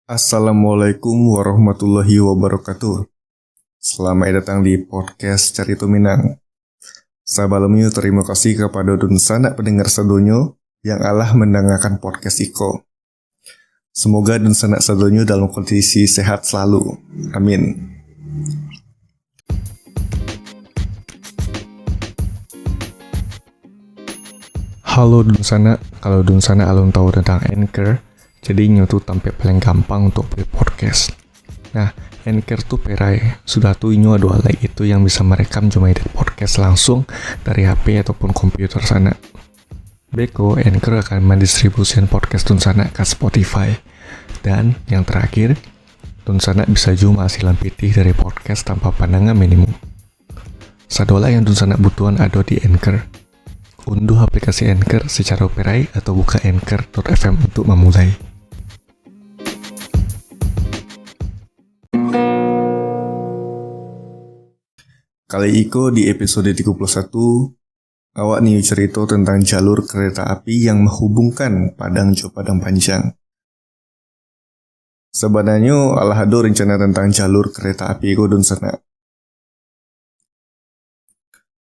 Assalamualaikum warahmatullahi wabarakatuh. Selamat datang di podcast Carito Minang. Sebelumnya terima kasih kepada dun sanak pendengar sedonyo yang Allah mendengarkan podcast Iko. Semoga dun sanak sedonyo dalam kondisi sehat selalu. Amin. Halo dun sanak, kalau dun sanak alun tahu tentang Anchor, jadi tuh tampil paling gampang untuk beli podcast. Nah, Anchor tuh perai. Sudah tuh ada alat itu yang bisa merekam cuma edit podcast langsung dari HP ataupun komputer sana. Beko, Anchor akan mendistribusikan podcast Dun Sana ke Spotify. Dan yang terakhir, Dun Sana bisa juga hasilan pitih dari podcast tanpa pandangan minimum. Sadola yang Dun Sana butuhan ada di Anchor. Unduh aplikasi Anchor secara perai atau buka anchor.fm untuk memulai. Kali Iko di episode 31, awak nih cerita tentang jalur kereta api yang menghubungkan Padang ke Padang Panjang. Sebenarnya Allah ada rencana tentang jalur kereta api Iko Dun Sana.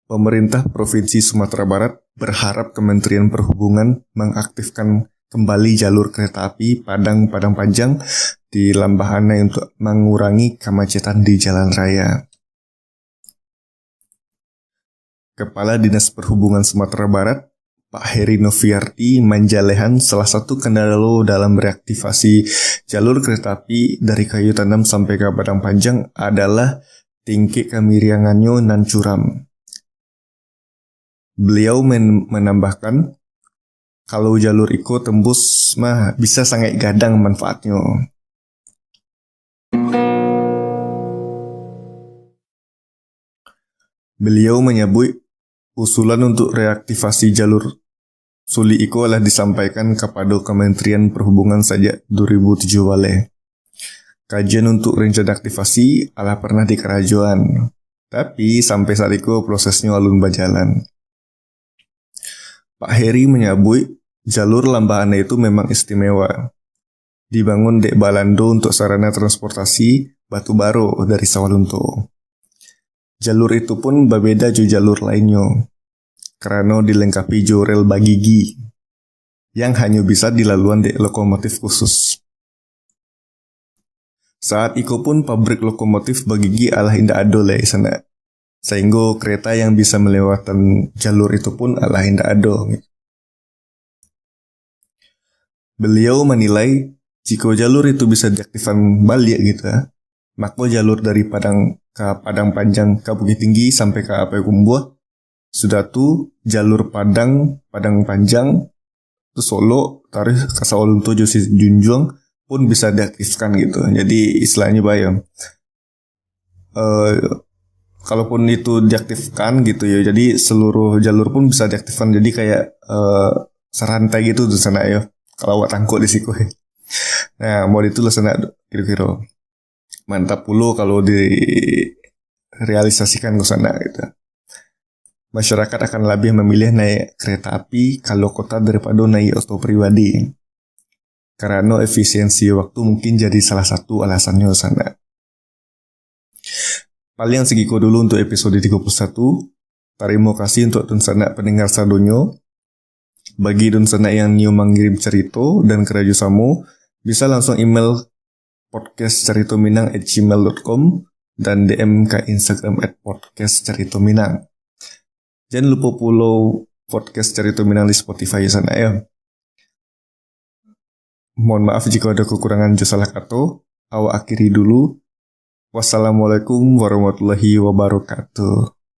Pemerintah Provinsi Sumatera Barat berharap Kementerian Perhubungan mengaktifkan kembali jalur kereta api Padang Panjang di Lambahanai untuk mengurangi kemacetan di jalan raya. Kepala Dinas Perhubungan Sumatera Barat, Pak Heri Noviarti menjalehan salah satu kendala dalam reaktivasi jalur kereta api dari Kayu Tanam sampai ke Padang Panjang adalah tinggi kemiringannya nan curam. Beliau menambahkan, kalau jalur Iko tembus mah bisa sangat gadang manfaatnya. Beliau menyebut usulan untuk reaktivasi jalur Suli Iko telah disampaikan kepada Kementerian Perhubungan sejak 2007 wale. Kajian untuk rencana aktivasi telah pernah di kerajaan, tapi sampai saat itu prosesnya alun berjalan. Pak Heri menyebut jalur Lambahanai itu memang istimewa. Dibangun dek Balando untuk sarana transportasi batu baro dari Sawalunto. Jalur itu pun berbeda jo jalur lainnya, karena dilengkapi jo rel bagigi yang hanya bisa dilaluan dek lokomotif khusus. Saat Iko pun pabrik lokomotif bagigi alah indah ado lah sana. Sehingga kereta yang bisa melewati jalur itu pun alah indah ado. Beliau menilai jika jalur itu bisa diaktifkan balik gitu, maka jalur dari Padang ke Padang Panjang ke Bukit Tinggi sampai ke AP Kumbuh sudah tuh jalur Padang Panjang itu Solo tarik ke Sawalunto Josi Junjung pun bisa diaktifkan gitu. Jadi istilahnya bayang. Kalaupun itu diaktifkan gitu ya, jadi seluruh jalur pun bisa diaktifkan. Jadi kayak serantai gitu di sana ya. Kalau awak tangkuk di siku. Nah, mau itu lah sana kira-kira. Mantap puluh kalau direalisasikan ke sana gitu. Masyarakat akan lebih memilih naik kereta api kalau kota daripada naik auto pribadi. Karena efisiensi waktu mungkin jadi salah satu alasannya ke sana. Paling segitu dulu untuk episode 31. Terima kasih untuk Dun Sanak pendengar sadonyo. Bagi Dun Sanak yang new mengirim cerita dan kerjasamu, bisa langsung email podcastcaritominang@gmail.com dan DM ke Instagram @podcastcaritominang. Jangan lupa follow podcast Carito Minang di Spotify sana ya. Mohon maaf jika ada kekurangan salah kata. Awak akhiri dulu. Wassalamualaikum warahmatullahi wabarakatuh.